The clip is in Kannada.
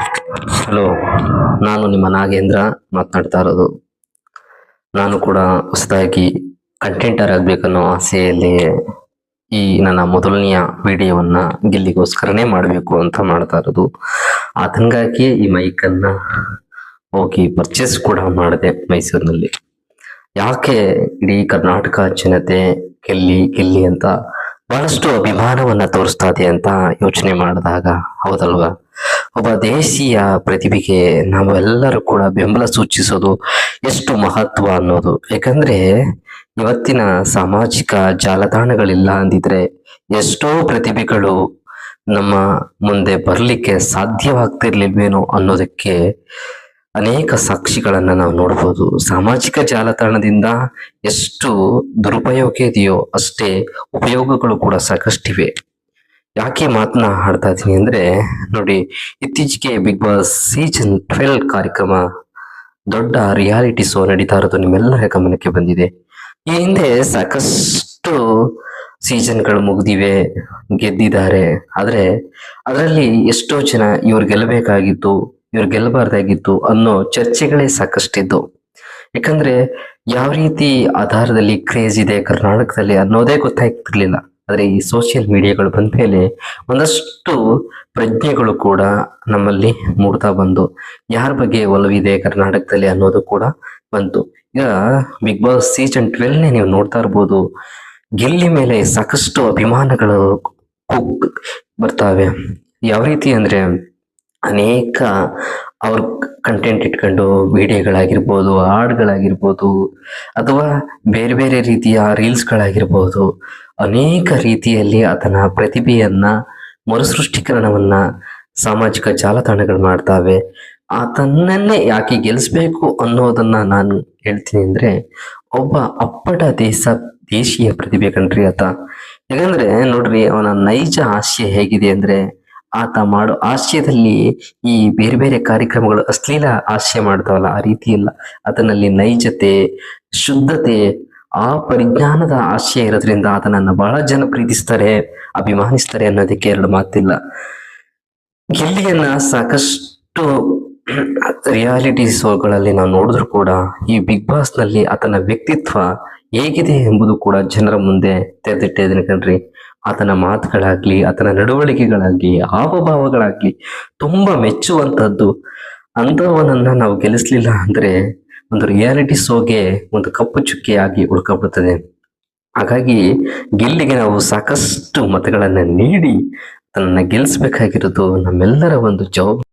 ಹಲೋ, ನಾನು ನಿಮ್ಮ ನಾಗೇಂದ್ರ ಮಾತನಾಡ್ತಾ ಇರೋದು. ನಾನು ಕೂಡ ಹೊಸದಾಗಿ ಕಂಟೆಂಟರ್ ಆಗಬೇಕನ್ನೋ ಆಸೆಯಲ್ಲಿ ಈ ನನ್ನ ಮೊದಲನೆಯ ವಿಡಿಯೋವನ್ನ ಗೆಲ್ಲಿಗೋಸ್ಕರನೇ ಮಾಡಬೇಕು ಅಂತ ಮಾಡ್ತಾ ಇರೋದು. ಅದಕ್ಕಾಗಿಯೇ ಈ ಮೈಕನ್ನ ಹೋಗಿ ಪರ್ಚೇಸ್ ಕೂಡ ಮಾಡಿದೆ ಮೈಸೂರಿನಲ್ಲಿ. ಯಾಕೆ ಇಡೀ ಕರ್ನಾಟಕ ಜನತೆ ಗೆಲ್ಲಿ ಗೆಲ್ಲಿ ಅಂತ ಬಹಳಷ್ಟು ಅಭಿಮಾನವನ್ನ ತೋರಿಸ್ತಾ ಇದೆ ಅಂತ ಯೋಚನೆ ಮಾಡಿದಾಗ, ಹೌದಲ್ವಾ, ಒಬ್ಬ ದೇಶೀಯ ಪ್ರತಿಭೆಗೆ ನಾವೆಲ್ಲರೂ ಕೂಡ ಬೆಂಬಲ ಸೂಚಿಸೋದು ಎಷ್ಟು ಮಹತ್ವ ಅನ್ನೋದು. ಯಾಕಂದ್ರೆ ಇವತ್ತಿನ ಸಾಮಾಜಿಕ ಜಾಲತಾಣಗಳಿಲ್ಲ ಅಂದಿದ್ರೆ ಎಷ್ಟೋ ಪ್ರತಿಭೆಗಳು ನಮ್ಮ ಮುಂದೆ ಬರ್ಲಿಕ್ಕೆ ಸಾಧ್ಯವಾಗ್ತಿರ್ಲಿಲ್ವೇನೋ ಅನ್ನೋದಕ್ಕೆ ಅನೇಕ ಸಾಕ್ಷಿಗಳನ್ನ ನಾವು ನೋಡ್ಬೋದು. ಸಾಮಾಜಿಕ ಜಾಲತಾಣದಿಂದ ಎಷ್ಟು ದುರುಪಯೋಗ ಇದೆಯೋ ಅಷ್ಟೇ ಉಪಯೋಗಗಳು ಕೂಡ ಸಾಕಷ್ಟಿವೆ. ಯಾಕೆ ಮಾತನಾಡ್ತಾ ಇದ್ದೀನಿ ಅಂದ್ರೆ, ನೋಡಿ, ಇತ್ತೀಚೆಗೆ ಬಿಗ್ ಬಾಸ್ ಸೀಸನ್ 12 ಕಾರ್ಯಕ್ರಮ, ದೊಡ್ಡ ರಿಯಾಲಿಟಿ ಶೋ ನಡೀತಾ ಇರೋದು ನಿಮ್ಮೆಲ್ಲರ ಗಮನಕ್ಕೆ ಬಂದಿದೆ. ಈ ಹಿಂದೆ ಸಾಕಷ್ಟು ಸೀಸನ್ಗಳು ಮುಗಿದಿವೆ, ಗೆದ್ದಿದ್ದಾರೆ. ಆದ್ರೆ ಅದರಲ್ಲಿ ಎಷ್ಟೋ ಜನ ಇವ್ರು ಗೆಲ್ಲಬೇಕಾಗಿತ್ತು, ಇವ್ರು ಗೆಲ್ಲಬಾರ್ದಾಗಿತ್ತು ಅನ್ನೋ ಚರ್ಚೆಗಳೇ ಸಾಕಷ್ಟಿದ್ದು. ಯಾಕಂದ್ರೆ ಯಾವ ರೀತಿ ಆಧಾರದಲ್ಲಿ ಕ್ರೇಜ್ ಇದೆ ಕರ್ನಾಟಕದಲ್ಲಿ ಅನ್ನೋದೇ ಗೊತ್ತಾಗ್ತಿರ್ಲಿಲ್ಲ. ಆದ್ರೆ ಈ ಸೋಷಿಯಲ್ ಮೀಡಿಯಾಗಳು ಬಂದ ಮೇಲೆ ಒಂದಷ್ಟು ಪ್ರಜ್ಞೆಗಳು ಕೂಡ ನಮ್ಮಲ್ಲಿ ಮೂಡ್ತಾ ಬಂದು ಯಾರ ಬಗ್ಗೆ ಒಲವಿದೆ ಕರ್ನಾಟಕದಲ್ಲಿ ಅನ್ನೋದು ಕೂಡ ಬಂತು. ಈಗ ಬಿಗ್ ಬಾಸ್ ಸೀಸನ್ 12 ನೀವು ನೋಡ್ತಾ ಇರ್ಬೋದು. ಗೆಲ್ಲಿ ಮೇಲೆ ಸಾಕಷ್ಟು ಅಭಿಮಾನಗಳು ಬರ್ತಾವೆ. ಯಾವ ರೀತಿ ಅಂದ್ರೆ, ಅನೇಕ ಅವ್ರ ಕಂಟೆಂಟ್ ಇಟ್ಕೊಂಡು ವಿಡಿಯೋಗಳಾಗಿರ್ಬೋದು, ಹಾಡ್ಗಳಾಗಿರ್ಬೋದು, ಅಥವಾ ಬೇರೆ ಬೇರೆ ರೀತಿಯ ರೀಲ್ಸ್ಗಳಾಗಿರ್ಬೋದು, ಅನೇಕ ರೀತಿಯಲ್ಲಿ ಆತನ ಪ್ರತಿಭೆಯನ್ನ ಮರುಸೃಷ್ಟೀಕರಣವನ್ನ ಸಾಮಾಜಿಕ ಜಾಲತಾಣಗಳು ಮಾಡ್ತಾವೆ. ಆತನನ್ನೇ ಯಾಕೆ ಗೆಲ್ಲಿಸ್ಬೇಕು ಅನ್ನೋದನ್ನ ನಾನು ಹೇಳ್ತೀನಿ ಅಂದ್ರೆ, ಒಬ್ಬ ಅಪ್ಪಟ ದೇಶೀಯ ಪ್ರತಿಭೆ ಕಣ್ರಿ ಆತ. ಯಾಕಂದ್ರೆ ನೋಡ್ರಿ, ಅವನ ನೈಜ ಹಾಸ್ಯ ಹೇಗಿದೆ ಅಂದ್ರೆ, ಆತ ಮಾಡೋ ಹಾಸ್ಯದಲ್ಲಿ ಈ ಬೇರೆ ಬೇರೆ ಕಾರ್ಯಕ್ರಮಗಳು ಅಶ್ಲೀಲ ಹಾಸ್ಯ ಮಾಡ್ತಾವಲ್ಲ, ಆ ರೀತಿ ಇಲ್ಲ. ಆತನಲ್ಲಿ ನೈಜತೆ, ಶುದ್ಧತೆ, ಆ ಪರಿಜ್ಞಾನದ ಹಾಸ್ಯ ಇರೋದ್ರಿಂದ ಆತನನ್ನ ಬಹಳ ಜನ ಪ್ರೀತಿಸ್ತಾರೆ, ಅಭಿಮಾನಿಸ್ತಾರೆ ಅನ್ನೋದಕ್ಕೆ ಎರಡು ಮಾತಿಲ್ಲ. ಗೆಲ್ಲಿಯನ್ನ ಸಾಕಷ್ಟು ರಿಯಾಲಿಟಿ ಶೋಗಳಲ್ಲಿ ನಾವು ನೋಡಿದ್ರು ಕೂಡ ಈ ಬಿಗ್ ಬಾಸ್ ನಲ್ಲಿ ಆತನ ವ್ಯಕ್ತಿತ್ವ ಹೇಗಿದೆ ಎಂಬುದು ಕೂಡ ಜನರ ಮುಂದೆ ತೆರೆದಿಟ್ಟಿದ್ದೇನೆ ಕಣ್ರಿ. ಆತನ ಮಾತುಗಳಾಗ್ಲಿ, ಆತನ ನಡವಳಿಕೆಗಳಾಗ್ಲಿ, ಹಾವಭಾವಗಳಾಗ್ಲಿ ತುಂಬಾ ಮೆಚ್ಚುವಂತದ್ದು. ಅಂಥವನನ್ನ ನಾವು ಗೆಲ್ಲಿಸ್ಲಿಲ್ಲ ಅಂದ್ರೆ ಒಂದು ರಿಯಾಲಿಟಿ ಶೋಗೆ ಒಂದು ಕಪ್ಪು ಚುಕ್ಕೆಯಾಗಿ ಉಳ್ಕೊಬಿಡ್ತದೆ. ಹಾಗಾಗಿ ಗೆಲ್ಲಿಗೆ ನಾವು ಸಾಕಷ್ಟು ಮತಗಳನ್ನ ನೀಡಿ ತನ್ನ ಗೆಲ್ಲಿಸ್ಬೇಕಾಗಿರೋದು ನಮ್ಮೆಲ್ಲರ ಒಂದು ಜವಾಬ್ದಾರಿ.